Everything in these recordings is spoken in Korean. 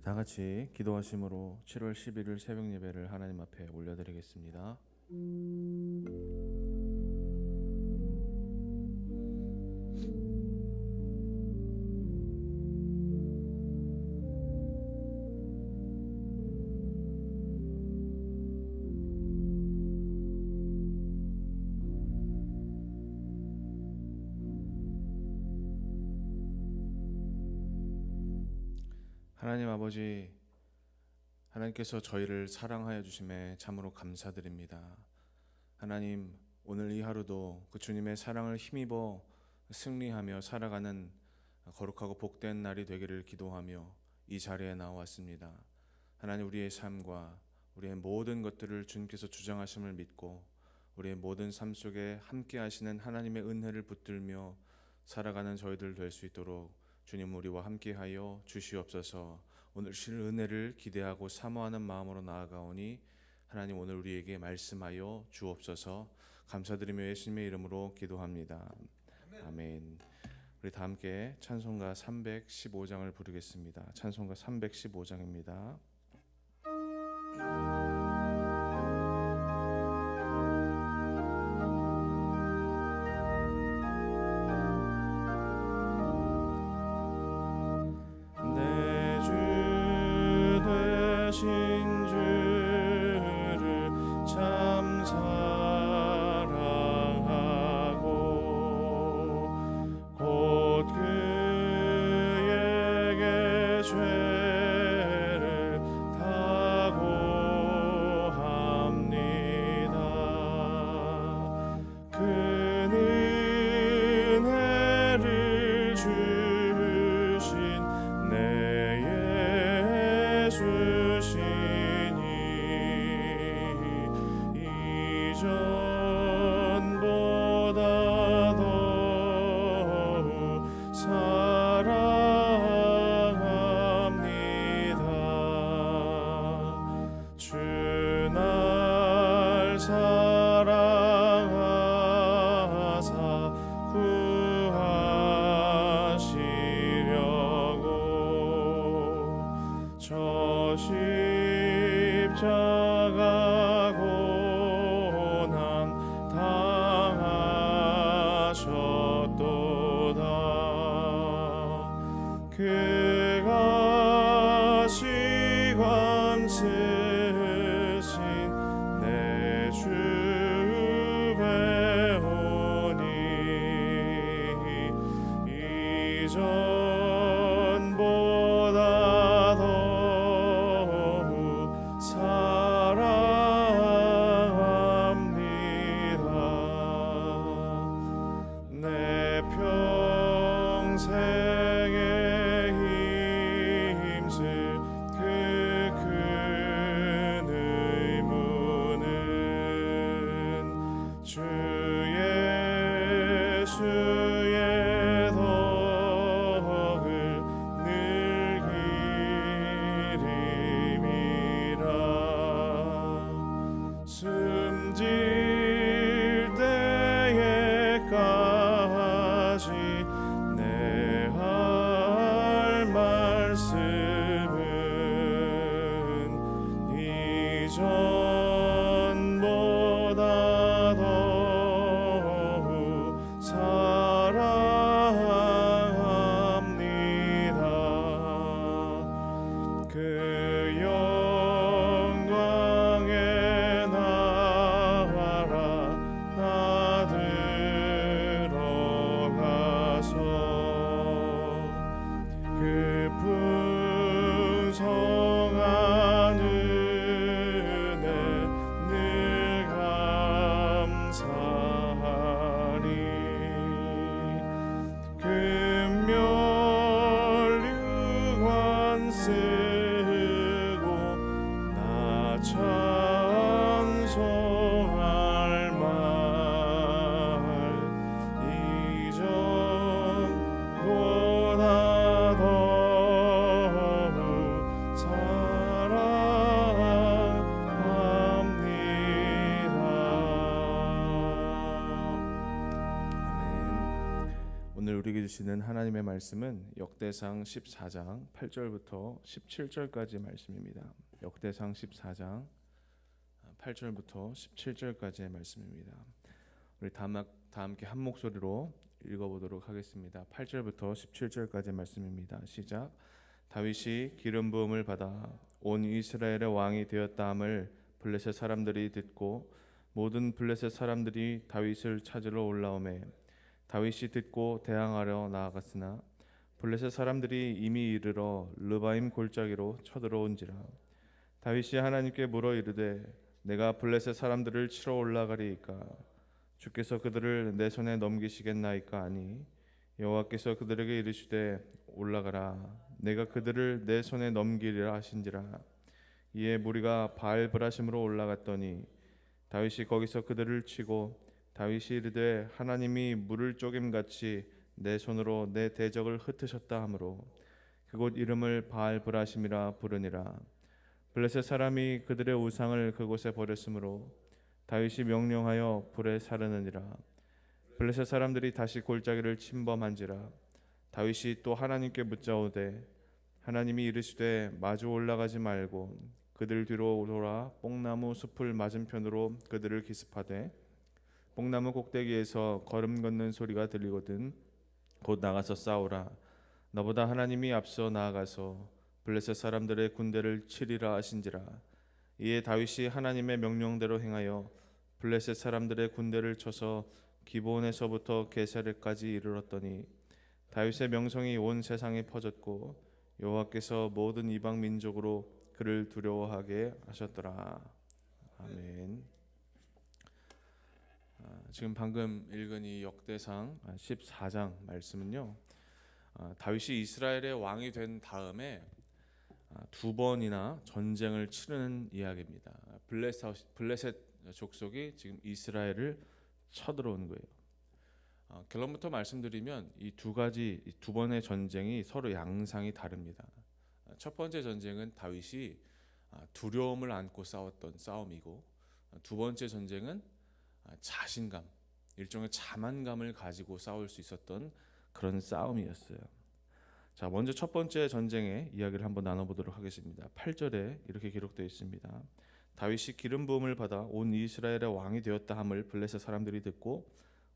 다 같이 기도하심으로 7월 11일 새벽 예배를 하나님 앞에 올려드리겠습니다. 하나님 아버지, 하나님께서 저희를 사랑하여 주심에 참으로 감사드립니다. 하나님, 오늘 이 하루도 그 주님의 사랑을 힘입어 승리하며 살아가는 거룩하고 복된 날이 되기를 기도하며 이 자리에 나왔습니다. 하나님, 우리의 삶과 우리의 모든 것들을 주님께서 주장하심을 믿고 우리의 모든 삶 속에 함께 하시는 하나님의 은혜를 붙들며 살아가는 저희들 될 수 있도록 주님 우리와 함께하여 주시옵소서. 오늘 실 은혜를 기대하고 사모하는 마음으로 나아가오니 하나님 오늘 우리에게 말씀하여 주옵소서. 감사드리며 예수님의 이름으로 기도합니다. 아멘. 우리 다 함께 찬송가 315장을 부르겠습니다. 찬송가 315장입니다. 십자가 고난 당하셨도다. 그가 시관 쓰신 내 주 배우니 이전보다 더욱 사랑합니다. 내 평생에 힘쓸 그 큰 의무는 주 예수의 덕을 늘 기림이라. 숨질 때에까지 내 할 말씀은 이전보다 더욱 사랑합니다. 그 영광의 나라 나 들어가서 그 풍성한 은혜 늘 감사하리. 금멸류관 쓰고 나 찬송할 말 이전보다 더욱 사랑합니다. 아멘. 오늘 우리에게 주시는 하나님의 말씀은 역대상 14장 8절부터 17절까지 말씀입니다. 역대상 14장 8절부터 17절까지의 말씀입니다. 우리 다 함께 한 목소리로 읽어보도록 하겠습니다. 8절부터 17절까지의 말씀입니다. 시작. 다윗이 기름 부음을 받아 온 이스라엘의 왕이 되었다함을 블레셋 사람들이 듣고 모든 블레셋 사람들이 다윗을 찾으러 올라오매 다윗이 듣고 대항하려 나아갔으나 블레셋 사람들이 이미 이르러 르바임 골짜기로 쳐들어온지라. 다윗이 하나님께 물어 이르되 내가 블레셋 사람들을 치러 올라가리이까 주께서 그들을 내 손에 넘기시겠나이까 하니 여호와께서 그들에게 이르시되 올라가라 내가 그들을 내 손에 넘기리라 하신지라. 이에 무리가 바알브라심으로 올라갔더니 다윗이 거기서 그들을 치고 다윗이 이르되 하나님이 물을 쪼김같이 내 손으로 내 대적을 흩으셨다 하므로 그곳 이름을 바알브라심이라 부르니라. 블레셋 사람이 그들의 우상을 그곳에 버렸으므로 다윗이 명령하여 불에 사르느니라. 블레셋 사람들이 다시 골짜기를 침범한지라. 다윗이 또 하나님께 묻자오되 하나님이 이르시되 마주 올라가지 말고 그들 뒤로 돌아 뽕나무 숲을 맞은편으로 그들을 기습하되 뽕나무 꼭대기에서 걸음 걷는 소리가 들리거든 곧 나가서 싸우라. 너보다 하나님이 앞서 나아가서 블레셋 사람들의 군대를 치리라 하신지라. 이에 다윗이 하나님의 명령대로 행하여 블레셋 사람들의 군대를 쳐서 기브온에서부터 게세르까지 이르렀더니 다윗의 명성이 온 세상에 퍼졌고 여호와께서 모든 이방 민족으로 그를 두려워하게 하셨더라. 아멘. 지금 방금 읽은 이 역대상 14장 말씀은요, 다윗이 이스라엘의 왕이 된 다음에 두 번이나 전쟁을 치르는 이야기입니다. 블레셋 족속이 지금 이스라엘을 쳐들어온 거예요. 결론부터 말씀드리면 이 두 번의 전쟁이 서로 양상이 다릅니다. 첫 번째 전쟁은 다윗이 두려움을 안고 싸웠던 싸움이고, 두 번째 전쟁은 자신감, 일종의 자만감을 가지고 싸울 수 있었던 그런 싸움이었어요. 자, 먼저 첫 번째 전쟁의 이야기를 한번 나눠보도록 하겠습니다. 8절에 이렇게 기록되어 있습니다. 다윗이 기름 부음을 받아 온 이스라엘의 왕이 되었다 함을 블레셋 사람들이 듣고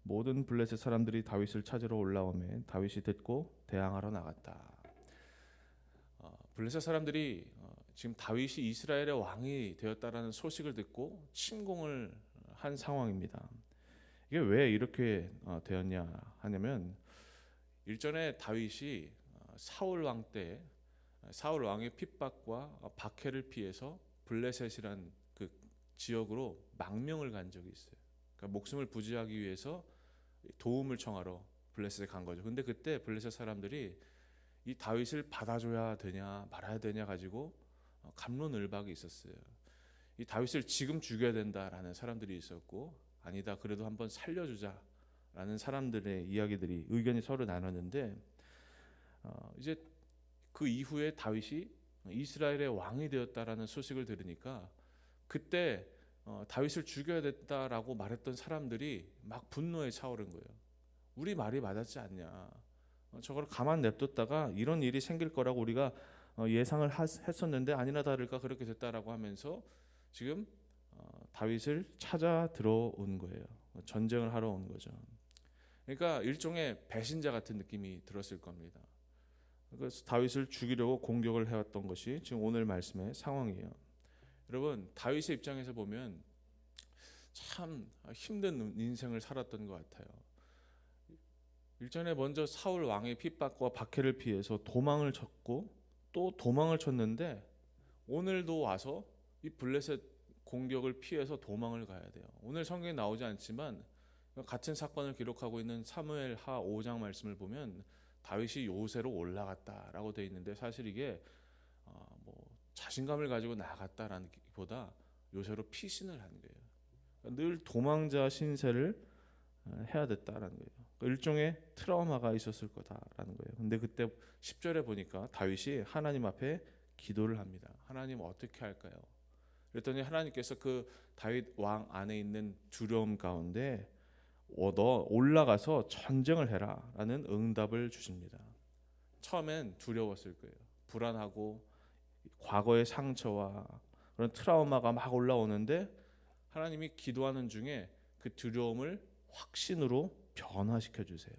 모든 블레셋 사람들이 다윗을 찾으러 올라오매 다윗이 듣고 대항하러 나갔다. 블레셋 사람들이 지금 다윗이 이스라엘의 왕이 되었다라는 소식을 듣고 침공을 한 상황입니다. 이게 왜 이렇게 되었냐 하냐면, 일전에 다윗이 사울 왕 때 사울 왕의 핍박과 박해를 피해서 블레셋이란 그 지역으로 망명을 간 적이 있어요. 그러니까 목숨을 부지하기 위해서 도움을 청하러 블레셋에 간 거죠. 근데 그때 블레셋 사람들이 이 다윗을 받아줘야 되냐 말아야 되냐 가지고 갑론을박이 있었어요. 이 다윗을 지금 죽여야 된다라는 사람들이 있었고, 아니다 그래도 한번 살려주자라는 사람들의 이야기들이 의견이 서로 나눴는데, 이제 그 이후에 다윗이 이스라엘의 왕이 되었다라는 소식을 들으니까 그때 다윗을 죽여야 됐다라고 말했던 사람들이 막 분노에 차오른 거예요. 우리 말이 맞았지 않냐, 저걸 가만 냅뒀다가 이런 일이 생길 거라고 우리가 예상을 했었는데 아니나 다를까 그렇게 됐다라고 하면서 지금 다윗을 찾아 들어온 거예요. 전쟁을 하러 온 거죠. 그러니까 일종의 배신자 같은 느낌이 들었을 겁니다. 그래서 다윗을 죽이려고 공격을 해왔던 것이 지금 오늘 말씀의 상황이에요. 여러분, 다윗의 입장에서 보면 참 힘든 인생을 살았던 것 같아요. 일전에 먼저 사울 왕의 핍박과 박해를 피해서 도망을 쳤고 또 도망을 쳤는데, 오늘도 와서 이 블레셋 공격을 피해서 도망을 가야 돼요. 오늘 성경에 나오지 않지만 같은 사건을 기록하고 있는 사무엘하 5장 말씀을 보면 다윗이 요새로 올라갔다라고 되어 있는데, 사실 이게 자신감을 가지고 나갔다라는 보다 요새로 피신을 한 거예요. 늘 도망자 신세를 해야 됐다라는 거예요. 일종의 트라우마가 있었을 거다라는 거예요. 근데 그때 10절에 보니까 다윗이 하나님 앞에 기도를 합니다. 하나님 어떻게 할까요? 그랬더니 하나님께서 그 다윗 왕 안에 있는 두려움 가운데 너 올라가서 전쟁을 해라라는 응답을 주십니다. 처음엔 두려웠을 거예요. 불안하고 과거의 상처와 그런 트라우마가 막 올라오는데 하나님이 기도하는 중에 그 두려움을 확신으로 변화시켜 주세요.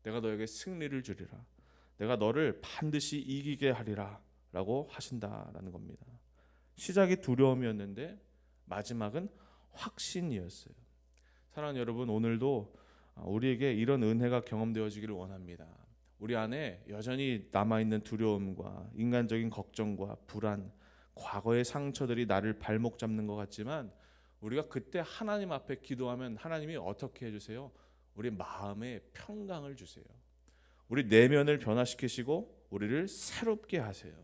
내가 너에게 승리를 주리라. 내가 너를 반드시 이기게 하리라 라고 하신다라는 겁니다. 시작이 두려움이었는데 마지막은 확신이었어요. 사랑하는 여러분, 오늘도 우리에게 이런 은혜가 경험되어지기를 원합니다. 우리 안에 여전히 남아있는 두려움과 인간적인 걱정과 불안, 과거의 상처들이 나를 발목 잡는 것 같지만 우리가 그때 하나님 앞에 기도하면 하나님이 어떻게 해주세요? 우리 마음에 평강을 주세요. 우리 내면을 변화시키시고 우리를 새롭게 하세요.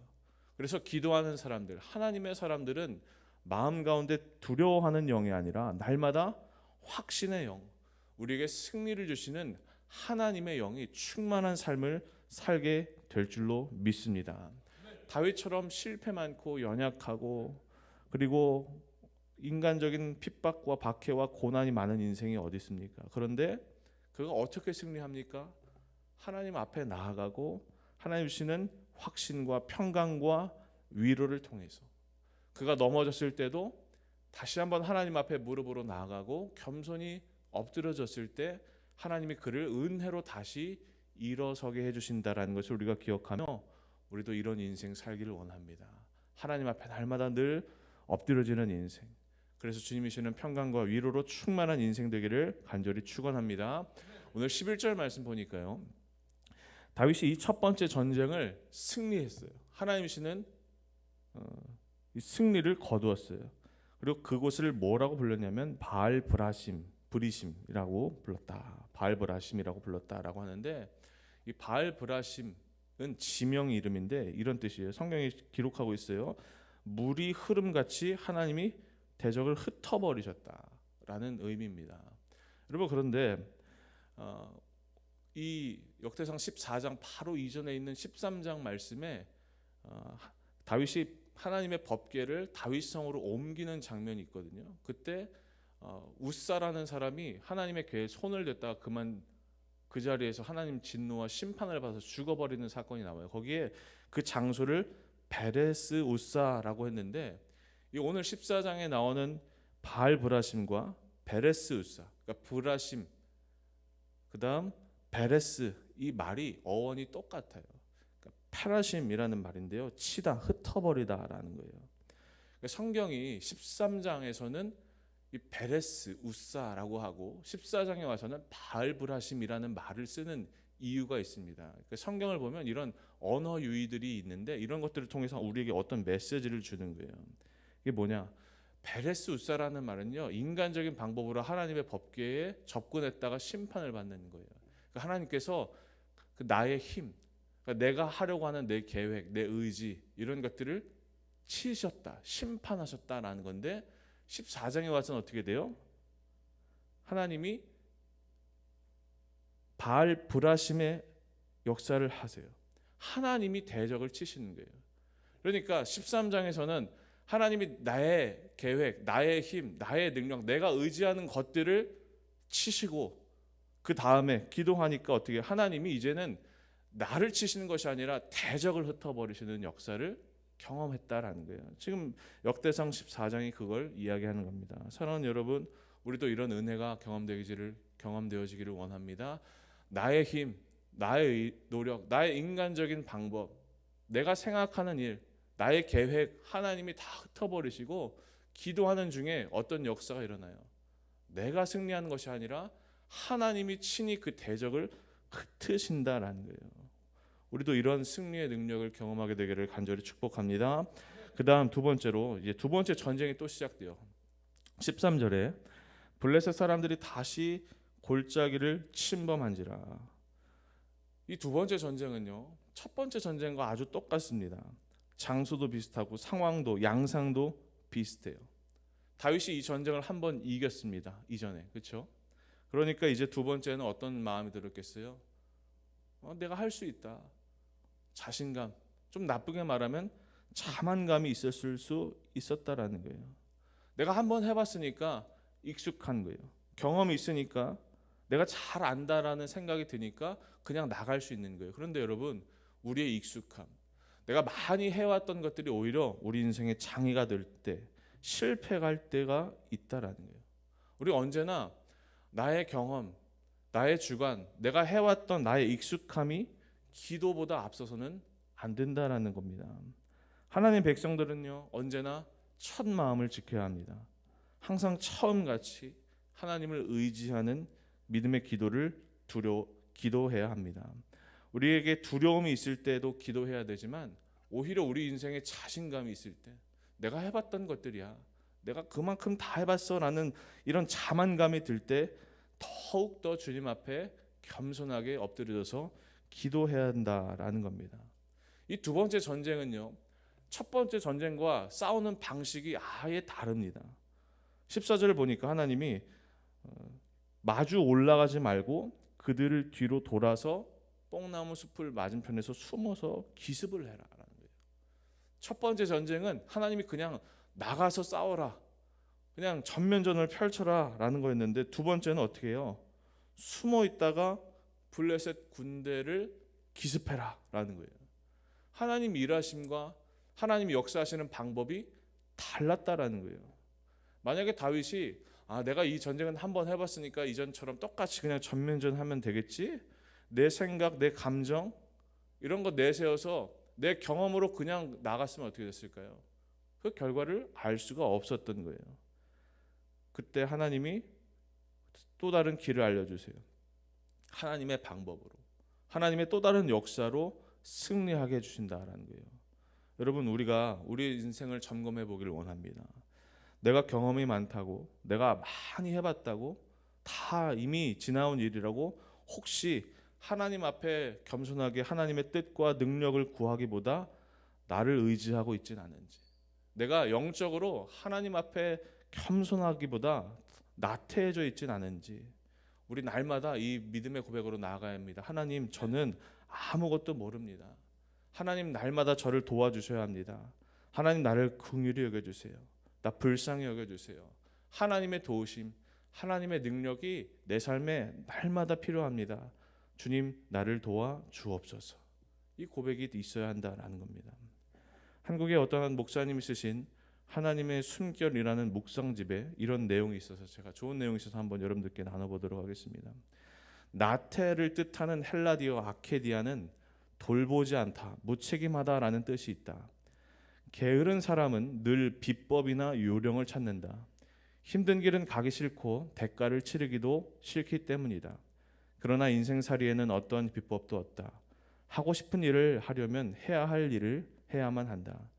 그래서 기도하는 사람들, 하나님의 사람들은 마음 가운데 두려워하는 영이 아니라 날마다 확신의 영, 우리에게 승리를 주시는 하나님의 영이 충만한 삶을 살게 될 줄로 믿습니다. 다윗처럼 실패 많고 연약하고 그리고 인간적인 핍박과 박해와 고난이 많은 인생이 어디 있습니까? 그런데 그가 어떻게 승리합니까? 하나님 앞에 나아가고 하나님 주시는 확신과 평강과 위로를 통해서 그가 넘어졌을 때도 다시 한번 하나님 앞에 무릎으로 나아가고 겸손히 엎드려졌을 때 하나님이 그를 은혜로 다시 일어서게 해주신다라는 것을 우리가 기억하며 우리도 이런 인생 살기를 원합니다. 하나님 앞에 날마다 늘 엎드려지는 인생, 그래서 주님이 주시는 평강과 위로로 충만한 인생 되기를 간절히 축원합니다. 오늘 11절 말씀 보니까요, 다윗이 이 첫 번째 전쟁을 승리했어요. 하나님이 주시는 승리를 거두었어요. 그리고 그곳을 뭐라고 불렀냐면 바알 브라심이라고 불렀다. 바알 브라심이라고 불렀다라고 하는데, 이 바알 브라심은 지명 이름인데 이런 뜻이에요. 성경에 기록하고 있어요. 물이 흐름같이 하나님이 대적을 흩어버리셨다라는 의미입니다. 여러분, 그런데 이 역대상 14장 바로 이전에 있는 13장 말씀에 다윗이 하나님의 법궤를 다윗성으로 옮기는 장면이 있거든요. 그때 우사라는 사람이 하나님의 궤에 손을 댔다가 그만 그 자리에서 하나님 진노와 심판을 받아서 죽어버리는 사건이 나와요. 거기에 그 장소를 베레스 우사라고 했는데, 이 오늘 14장에 나오는 바알 브라심과 베레스 우사, 그러니까 브라심 그다음 베레스, 이 말이 어원이 똑같아요. 그러니까 파라심이라는 말인데요, 치다, 흩어버리다라는 거예요. 그러니까 성경이 13장에서는 이 베레스 우사라고 하고 14장에 와서는 바알 브라심이라는 말을 쓰는 이유가 있습니다. 그러니까 성경을 보면 이런 언어 유희들이 있는데 이런 것들을 통해서 우리에게 어떤 메시지를 주는 거예요. 이게 뭐냐? 베레스 우사라는 말은요, 인간적인 방법으로 하나님의 법궤에 접근했다가 심판을 받는 거예요. 그러니까 하나님께서 그 나의 힘, 그러니까 내가 하려고 하는 내 계획, 내 의지, 이런 것들을 치셨다, 심판하셨다라는 건데, 14장에 와서는 어떻게 돼요? 하나님이 바알 브라심의 역사를 하세요. 하나님이 대적을 치시는 거예요. 그러니까 13장에서는 하나님이 나의 계획, 나의 힘, 나의 능력, 내가 의지하는 것들을 치시고, 그 다음에 기도하니까 어떻게 하나님이 이제는 나를 치시는 것이 아니라 대적을 흩어버리시는 역사를 경험했다라는 거예요. 지금 역대상 14장이 그걸 이야기하는 겁니다. 사랑하는 여러분, 우리도 이런 은혜가 경험되어지기를 원합니다. 나의 힘, 나의 노력, 나의 인간적인 방법, 내가 생각하는 일, 나의 계획, 하나님이 다 흩어버리시고 기도하는 중에 어떤 역사가 일어나요. 내가 승리하는 것이 아니라 하나님이 친히 그 대적을 흩으신다라는 거예요. 우리도 이런 승리의 능력을 경험하게 되기를 간절히 축복합니다. 그 다음 두 번째로, 이제 두 번째 전쟁이 또 시작돼요. 13절에 블레셋 사람들이 다시 골짜기를 침범한지라. 이 두 번째 전쟁은요, 첫 번째 전쟁과 아주 똑같습니다. 장소도 비슷하고 상황도, 양상도 비슷해요. 다윗이 이 전쟁을 한 번 이겼습니다. 이전에, 그렇죠? 그러니까 이제 두 번째는 어떤 마음이 들었겠어요? 내가 할 수 있다. 자신감, 좀 나쁘게 말하면 자만감이 있었을 수 있었다라는 거예요. 내가 한번 해봤으니까 익숙한 거예요. 경험이 있으니까 내가 잘 안다라는 생각이 드니까 그냥 나갈 수 있는 거예요. 그런데 여러분, 우리의 익숙함, 내가 많이 해왔던 것들이 오히려 우리 인생의 장애가 될 때, 실패할 때가 있다라는 거예요. 우리 언제나 나의 경험, 나의 주관, 내가 해왔던 나의 익숙함이 기도보다 앞서서는 안 된다라는 겁니다. 하나님 백성들은요, 언제나 첫 마음을 지켜야 합니다. 항상 처음같이 하나님을 의지하는 믿음의 기도를 기도해야 합니다. 우리에게 두려움이 있을 때도 기도해야 되지만, 오히려 우리 인생에 자신감이 있을 때, 내가 해봤던 것들이야, 내가 그만큼 다 해봤어라는 이런 자만감이 들 때 더욱 더 주님 앞에 겸손하게 엎드려져서 기도해야 한다라는 겁니다. 이 두 번째 전쟁은요, 첫 번째 전쟁과 싸우는 방식이 아예 다릅니다. 14절을 보니까 하나님이 마주 올라가지 말고 그들을 뒤로 돌아서 뽕나무 숲을 맞은편에서 숨어서 기습을 해라라는 거예요. 첫 번째 전쟁은 하나님이 그냥 나가서 싸워라, 그냥 전면전을 펼쳐라라는 거였는데, 두 번째는 어떻게 해요? 숨어 있다가 블레셋 군대를 기습해라라는 거예요. 하나님 일하심과 하나님이 역사하시는 방법이 달랐다라는 거예요. 만약에 다윗이 내가 이 전쟁은 한번 해봤으니까 이전처럼 똑같이 그냥 전면전하면 되겠지, 내 생각, 내 감정 이런 거 내세워서 내 경험으로 그냥 나갔으면 어떻게 됐을까요? 그 결과를 알 수가 없었던 거예요. 그때 하나님이 또 다른 길을 알려주세요. 하나님의 방법으로, 하나님의 또 다른 역사로 승리하게 해주신다라는 거예요. 여러분, 우리가 우리 인생을 점검해 보기를 원합니다. 내가 경험이 많다고, 내가 많이 해봤다고, 다 이미 지나온 일이라고 혹시 하나님 앞에 겸손하게 하나님의 뜻과 능력을 구하기보다 나를 의지하고 있진 않은지, 내가 영적으로 하나님 앞에 겸손하기보다 나태해져 있진 않은지, 우리 날마다 이 믿음의 고백으로 나아가야 합니다. 하나님, 저는 아무것도 모릅니다. 하나님, 날마다 저를 도와주셔야 합니다. 하나님, 나를 긍휼히 여겨주세요. 나 불쌍히 여겨주세요. 하나님의 도우심, 하나님의 능력이 내 삶에 날마다 필요합니다. 주님, 나를 도와 주옵소서. 이 고백이 있어야 한다라는 겁니다. 한국에 어떤 목사님이 쓰신 하나님의 숨결이라는 묵상집에 이런 내용이 있어서, 제가 좋은 내용이 있어서 한번 여러분들께 나눠보도록 하겠습니다. 나태를 뜻하는 헬라디어 아케디아는 돌보지 않다, 무책임하다라는 뜻이 있다. 게으른 사람은 늘 비법이나 요령을 찾는다. 힘든 길은 가기 싫고 대가를 치르기도 싫기 때문이다. 그러나 인생살이에는 어떤 비법도 없다. 하고 싶은 일을 하려면 해야 할 일을 해야만 한다.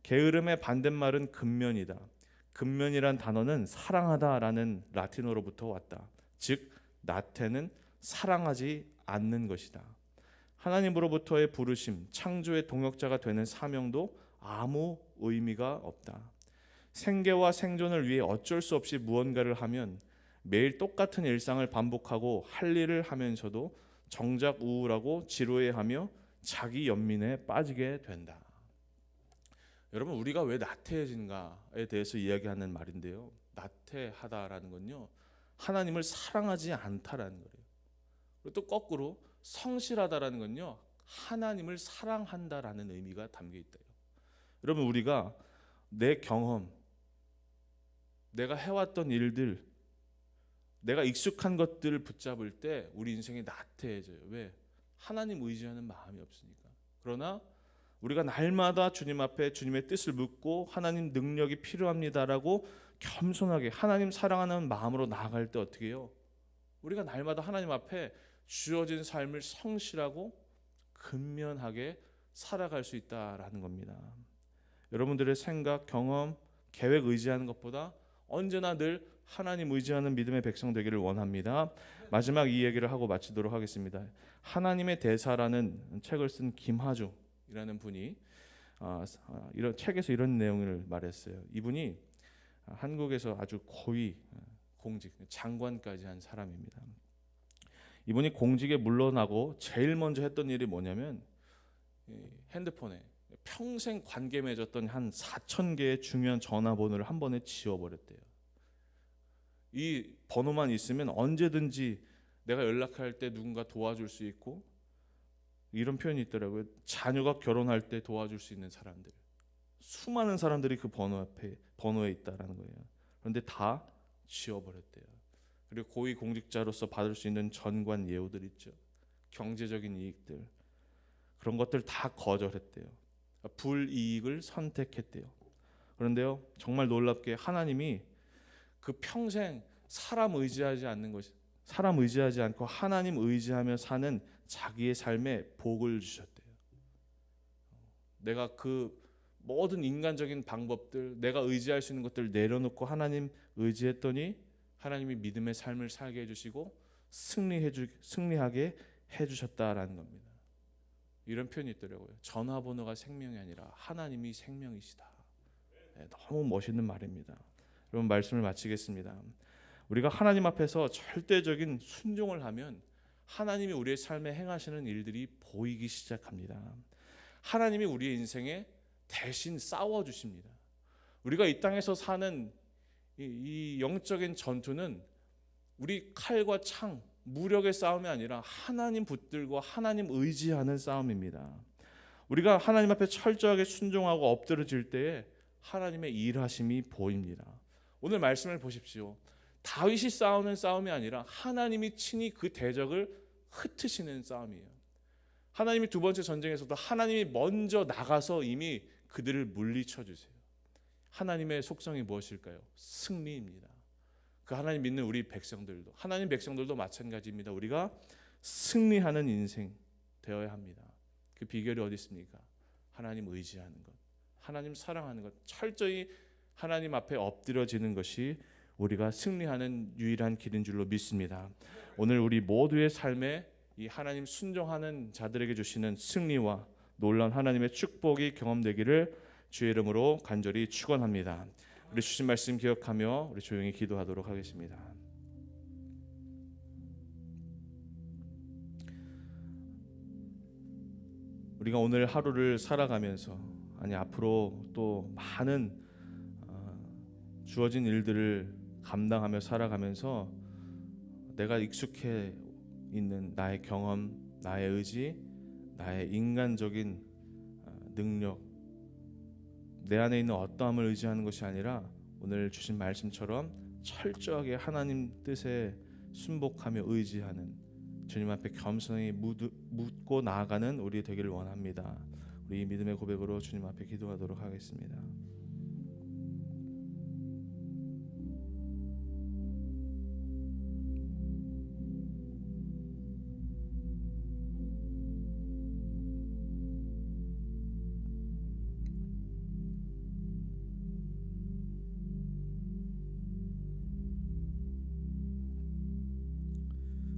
게으름의 반대말은 근면이다. 근면이란 단어는 사랑하다라는 라틴어로부터 왔다. 즉, 나태는 사랑하지 않는 것이다. 하나님으로부터의 부르심, 창조의 동역자가 되는 사명도 아무 의미가 없다. 생계와 생존을 위해 어쩔 수 없이 무언가를 하면 매일 똑같은 일상을 반복하고 할 일을 하면서도 정작 우울하고 지루해하며 자기 연민에 빠지게 된다. 여러분, 우리가 왜 나태해진가에 대해서 이야기하는 말인데요, 나태하다라는 건요, 하나님을 사랑하지 않다라는 거예요. 그리고 또 거꾸로 성실하다라는 건요, 하나님을 사랑한다라는 의미가 담겨 있다. 여러분, 우리가 내 경험, 내가 해왔던 일들, 내가 익숙한 것들을 붙잡을 때 우리 인생이 나태해져요. 왜? 하나님 의지하는 마음이 없으니까. 그러나 우리가 날마다 주님 앞에 주님의 뜻을 묻고 하나님 능력이 필요합니다라고 겸손하게 하나님 사랑하는 마음으로 나아갈 때 어떻게 해요? 우리가 날마다 하나님 앞에 주어진 삶을 성실하고 근면하게 살아갈 수 있다라는 겁니다. 여러분들의 생각, 경험, 계획 의지하는 것보다 언제나 늘 하나님 의지하는 믿음의 백성 되기를 원합니다. 마지막 이 얘기를 하고 마치도록 하겠습니다. 하나님의 대사라는 책을 쓴 김하중이라는 분이 이런 책에서 이런 내용을 말했어요. 이분이 한국에서 아주 고위 공직, 장관까지 한 사람입니다. 이분이 공직에 물러나고 제일 먼저 했던 일이 뭐냐면 핸드폰에 평생 관계 맺었던 한 4,000개의 중요한 전화번호를 한 번에 지워버렸대요. 이 번호만 있으면 언제든지 내가 연락할 때 누군가 도와줄 수 있고, 이런 표현이 있더라고요. 자녀가 결혼할 때 도와줄 수 있는 사람들, 수많은 사람들이 그 번호에 있다라는 거예요. 그런데 다 지워버렸대요. 그리고 고위 공직자로서 받을 수 있는 전관 예우들 있죠, 경제적인 이익들, 그런 것들 다 거절했대요. 불이익을 선택했대요. 그런데요, 정말 놀랍게 하나님이 그 평생 사람 의지하지 않고 하나님 의지하며 사는 자기의 삶에 복을 주셨대요. 내가 그 모든 인간적인 방법들, 내가 의지할 수 있는 것들을 내려놓고 하나님 의지했더니 하나님이 믿음의 삶을 살게 해주시고 승리하게 해주셨다라는 겁니다. 이런 표현이 있더라고요. 전화번호가 생명이 아니라 하나님이 생명이시다. 네, 너무 멋있는 말입니다. 여러분, 말씀을 마치겠습니다. 우리가 하나님 앞에서 절대적인 순종을 하면 하나님이 우리의 삶에 행하시는 일들이 보이기 시작합니다. 하나님이 우리의 인생에 대신 싸워주십니다. 우리가 이 땅에서 사는 이 영적인 전투는 우리 칼과 창, 무력의 싸움이 아니라 하나님 붙들고 하나님 의지하는 싸움입니다. 우리가 하나님 앞에 철저하게 순종하고 엎드러질 때에 하나님의 일하심이 보입니다. 오늘 말씀을 보십시오. 다윗이 싸우는 싸움이 아니라 하나님이 친히 그 대적을 흩으시는 싸움이에요. 하나님이 두 번째 전쟁에서도 하나님이 먼저 나가서 이미 그들을 물리쳐 주세요. 하나님의 속성이 무엇일까요? 승리입니다. 그 하나님 믿는 우리 백성들도, 하나님 백성들도 마찬가지입니다. 우리가 승리하는 인생 되어야 합니다. 그 비결이 어디 있습니까? 하나님 의지하는 것, 하나님 사랑하는 것, 철저히 하나님 앞에 엎드려지는 것이 우리가 승리하는 유일한 길인 줄로 믿습니다. 오늘 우리 모두의 삶에 이 하나님 순종하는 자들에게 주시는 승리와 놀라운 하나님의 축복이 경험되기를 주의 이름으로 간절히 축원합니다. 우리 주신 말씀 기억하며 우리 조용히 기도하도록 하겠습니다. 우리가 오늘 하루를 살아가면서, 아니 앞으로 또 많은 주어진 일들을 감당하며 살아가면서 내가 익숙해 있는 나의 경험, 나의 의지, 나의 인간적인 능력, 내 안에 있는 어떠함을 의지하는 것이 아니라 오늘 주신 말씀처럼 철저하게 하나님 뜻에 순복하며 의지하는, 주님 앞에 겸손히 묻고 나아가는 우리 되기를 원합니다. 우리 믿음의 고백으로 주님 앞에 기도하도록 하겠습니다.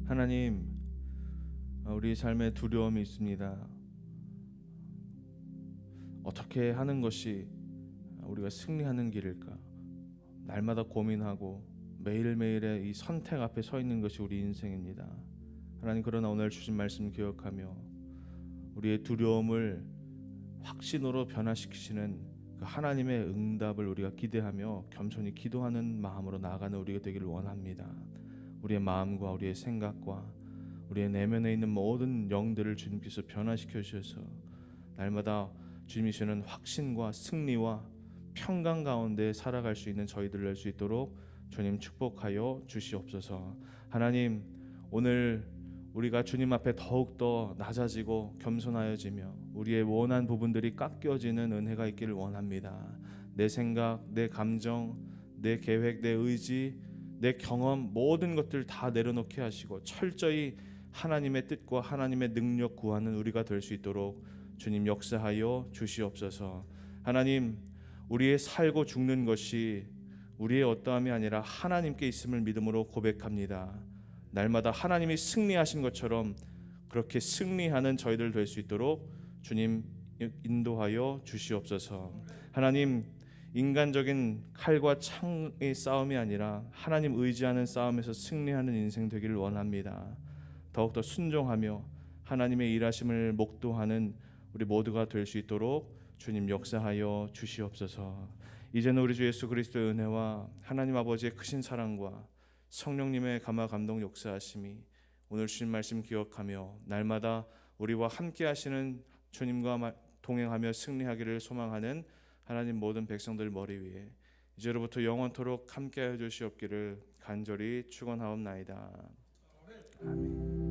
하나님, 우리 삶에 두려움이 있습니다. 어떻게 하는 것이 우리가 승리하는 길일까? 날마다 고민하고 매일매일의 이 선택 앞에 서 있는 것이 우리 인생입니다. 하나님, 그러나 오늘 주신 말씀 기억하며 우리의 두려움을 확신으로 변화시키시는 그 하나님의 응답을 우리가 기대하며 겸손히 기도하는 마음으로 나아가는 우리가 되기를 원합니다. 우리의 마음과 우리의 생각과 우리의 내면에 있는 모든 영들을 주님께서 변화시켜 주셔서 날마다 주님이 주시는 확신과 승리와 평강 가운데 살아갈 수 있는 저희들 될 수 있도록 주님 축복하여 주시옵소서. 하나님, 오늘 우리가 주님 앞에 더욱더 낮아지고 겸손하여지며 우리의 원한 부분들이 깎여지는 은혜가 있기를 원합니다. 내 생각, 내 감정, 내 계획, 내 의지, 내 경험, 모든 것들 다 내려놓게 하시고 철저히 하나님의 뜻과 하나님의 능력 구하는 우리가 될 수 있도록 주님 역사하여 주시옵소서. 하나님, 우리의 살고 죽는 것이 우리의 어떠함이 아니라 하나님께 있음을 믿음으로 고백합니다. 날마다 하나님이 승리하신 것처럼 그렇게 승리하는 저희들 될 수 있도록 주님 인도하여 주시옵소서. 하나님, 인간적인 칼과 창의 싸움이 아니라 하나님 의지하는 싸움에서 승리하는 인생 되기를 원합니다. 더욱더 순종하며 하나님의 일하심을 목도하는 우리 모두가 될 수 있도록 주님 역사하여 주시옵소서. 이제는 우리 주 예수 그리스도의 은혜와 하나님 아버지의 크신 사랑과 성령님의 감화 감동 역사하심이 오늘 주신 말씀 기억하며 날마다 우리와 함께 하시는 주님과 동행하며 승리하기를 소망하는 하나님 모든 백성들 머리 위에 이제로부터 영원토록 함께하여 주시옵기를 간절히 축원하옵나이다. 아멘.